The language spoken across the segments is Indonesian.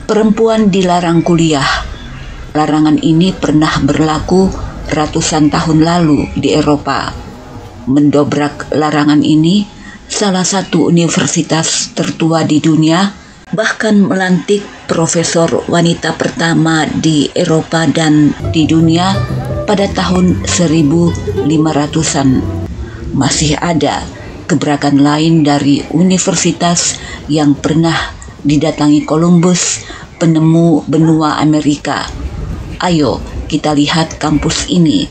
Perempuan dilarang kuliah. Larangan ini pernah berlaku ratusan tahun lalu di Eropa. Mendobrak larangan ini, salah satu universitas tertua di dunia bahkan melantik profesor wanita pertama di Eropa dan di dunia pada tahun 1500-an. Masih ada gebrakan lain dari universitas yang pernah didatangi Columbus, penemu benua Amerika. Ayo kita lihat kampus ini.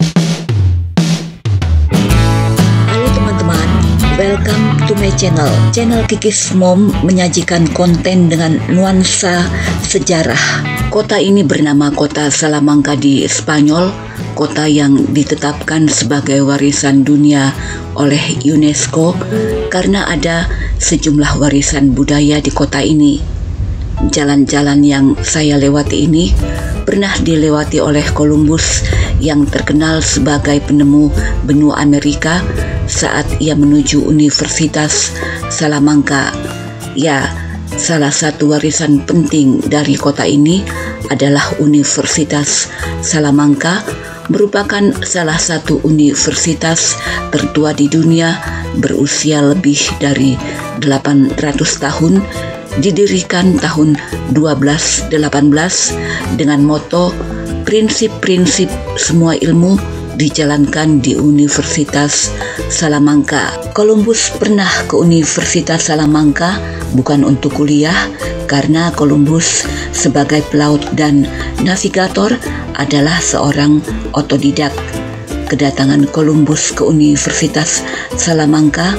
Halo teman-teman, welcome to my channel. Channel Kikis Mom menyajikan konten dengan nuansa sejarah. Kota ini bernama Kota Salamanca di Spanyol, kota yang ditetapkan sebagai warisan dunia oleh UNESCO karena ada sejumlah warisan budaya di kota ini. Jalan-jalan yang saya lewati ini pernah dilewati oleh Columbus yang terkenal sebagai penemu benua Amerika saat ia menuju Universitas Salamanca. Ya, salah satu warisan penting dari kota ini adalah Universitas Salamanca, merupakan salah satu universitas tertua di dunia berusia lebih dari 800 tahun, didirikan tahun 1218 dengan moto prinsip-prinsip semua ilmu dijalankan di Universitas Salamanca. Columbus pernah ke Universitas Salamanca bukan untuk kuliah, karena Columbus sebagai pelaut dan navigator adalah seorang otodidak. Kedatangan Columbus ke Universitas Salamanca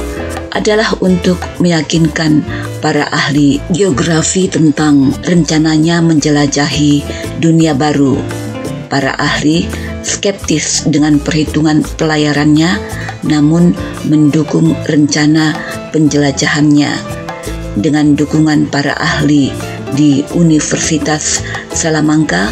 adalah untuk meyakinkan para ahli geografi tentang rencananya menjelajahi dunia baru. Para ahli skeptis dengan perhitungan pelayarannya, namun mendukung rencana penjelajahannya. Dengan dukungan para ahli di Universitas Salamanca,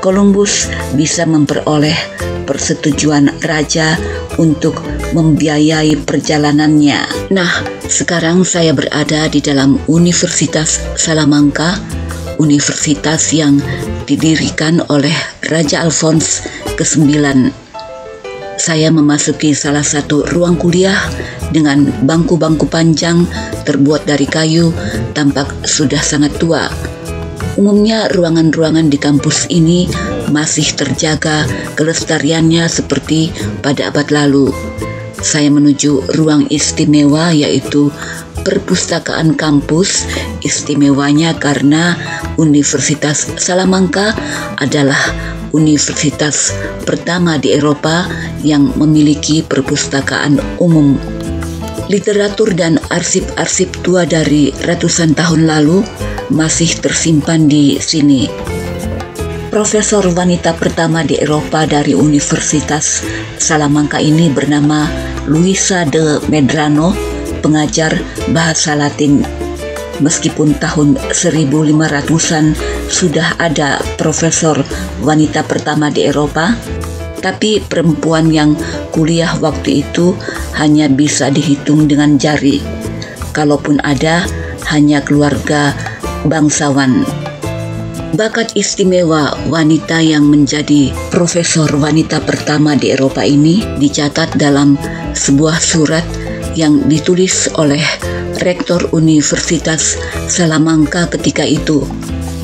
Columbus bisa memperoleh persetujuan raja untuk membiayai perjalanannya. Nah, sekarang saya berada di dalam Universitas Salamanca, universitas yang didirikan oleh Raja Alphonse ke-9. Saya memasuki salah satu ruang kuliah dengan bangku-bangku panjang terbuat dari kayu, tampak sudah sangat tua. Umumnya ruangan-ruangan di kampus ini masih terjaga kelestariannya seperti pada abad lalu. Saya menuju ruang istimewa, yaitu perpustakaan kampus. Istimewanya karena Universitas Salamanca adalah universitas pertama di Eropa yang memiliki perpustakaan umum. Literatur dan arsip-arsip tua dari ratusan tahun lalu masih tersimpan di sini. Profesor wanita pertama di Eropa dari Universitas Salamanca ini bernama Luisa de Medrano, pengajar bahasa Latin. Meskipun tahun 1500-an sudah ada profesor wanita pertama di Eropa, tapi perempuan yang kuliah waktu itu hanya bisa dihitung dengan jari. Kalaupun ada, hanya keluarga bangsawan. Bakat istimewa wanita yang menjadi profesor wanita pertama di Eropa ini dicatat dalam sebuah surat yang ditulis oleh Rektor Universitas Salamanca ketika itu.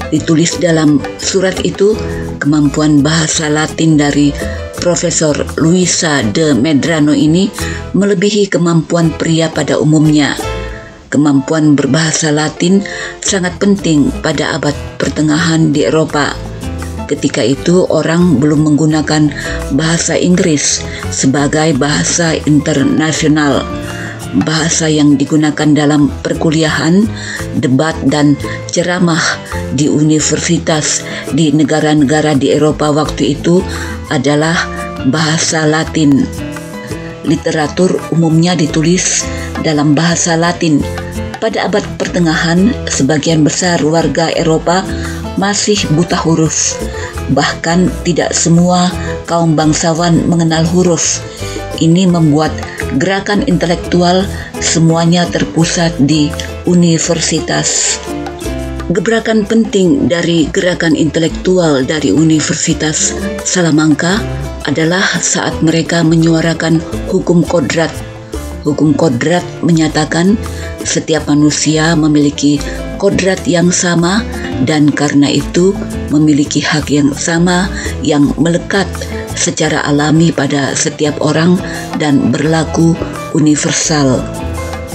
Ditulis dalam surat itu, kemampuan bahasa Latin dari Profesor Luisa de Medrano ini melebihi kemampuan pria pada umumnya. Kemampuan berbahasa Latin sangat penting pada abad pertengahan di Eropa. Ketika itu orang belum menggunakan bahasa Inggris sebagai bahasa internasional. Bahasa yang digunakan dalam perkuliahan, debat, dan ceramah di universitas di negara-negara di Eropa waktu itu adalah bahasa Latin. Literatur umumnya ditulis dalam bahasa Latin. Pada abad pertengahan, sebagian besar warga Eropa masih buta huruf. Bahkan tidak semua kaum bangsawan mengenal huruf. Ini membuat gerakan intelektual semuanya terpusat di universitas. Gebrakan penting dari gerakan intelektual dari Universitas Salamanca adalah saat mereka menyuarakan hukum kodrat. Hukum kodrat menyatakan setiap manusia memiliki kodrat yang sama dan karena itu memiliki hak yang sama yang melekat secara alami pada setiap orang dan berlaku universal.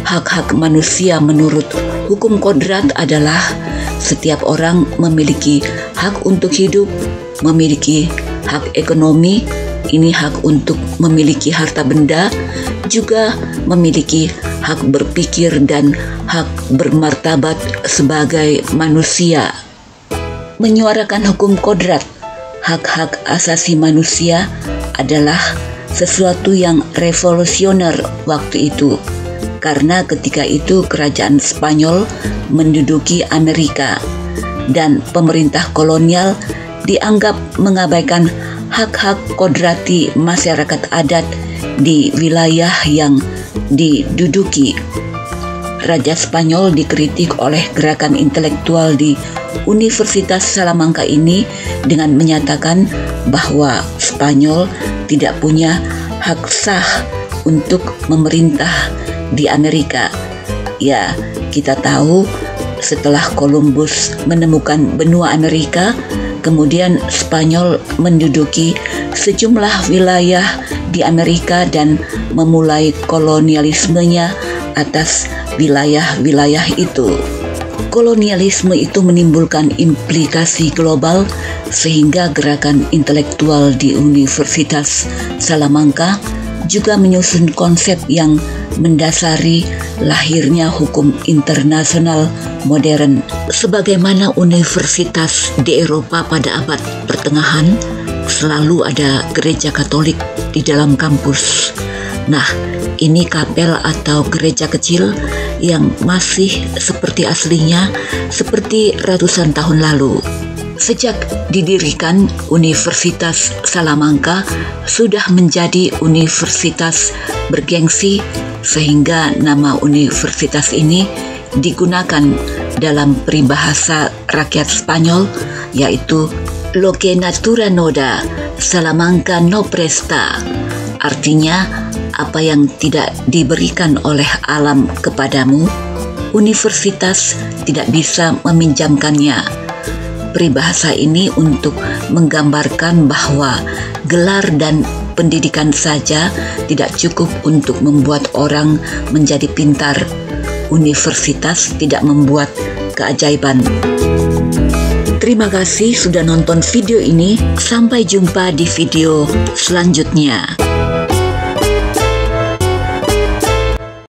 Hak-hak manusia menurut hukum kodrat adalah setiap orang memiliki hak untuk hidup, memiliki hak ekonomi, ini hak untuk memiliki harta benda, juga memiliki hak berpikir dan hak bermartabat sebagai manusia. Menyuarakan hukum kodrat, hak-hak asasi manusia adalah sesuatu yang revolusioner waktu itu. Karena ketika itu kerajaan Spanyol menduduki Amerika dan pemerintah kolonial dianggap mengabaikan hak-hak kodrati masyarakat adat di wilayah yang diduduki. Raja Spanyol dikritik oleh gerakan intelektual di Universitas Salamanca ini dengan menyatakan bahwa Spanyol tidak punya hak sah untuk memerintah di Amerika. Ya, kita tahu setelah Columbus menemukan benua Amerika, kemudian Spanyol menduduki sejumlah wilayah di Amerika dan memulai kolonialismenya atas wilayah-wilayah itu. Kolonialisme itu menimbulkan implikasi global sehingga gerakan intelektual di Universitas Salamanca juga menyusun konsep yang mendasari lahirnya hukum internasional modern. Sebagaimana universitas di Eropa pada abad pertengahan, selalu ada gereja Katolik di dalam kampus. Nah, ini kapel atau gereja kecil yang masih seperti aslinya, seperti ratusan tahun lalu. Sejak didirikan, Universitas Salamanca sudah menjadi universitas bergengsi sehingga nama universitas ini digunakan dalam peribahasa rakyat Spanyol, yaitu Lo que natura no da, Salamanca no presta. Artinya, apa yang tidak diberikan oleh alam kepadamu, universitas tidak bisa meminjamkannya. Peribahasa ini untuk menggambarkan bahwa gelar dan pendidikan saja tidak cukup untuk membuat orang menjadi pintar. Universitas tidak membuat keajaiban. Terima kasih sudah nonton video ini. Sampai jumpa di video selanjutnya.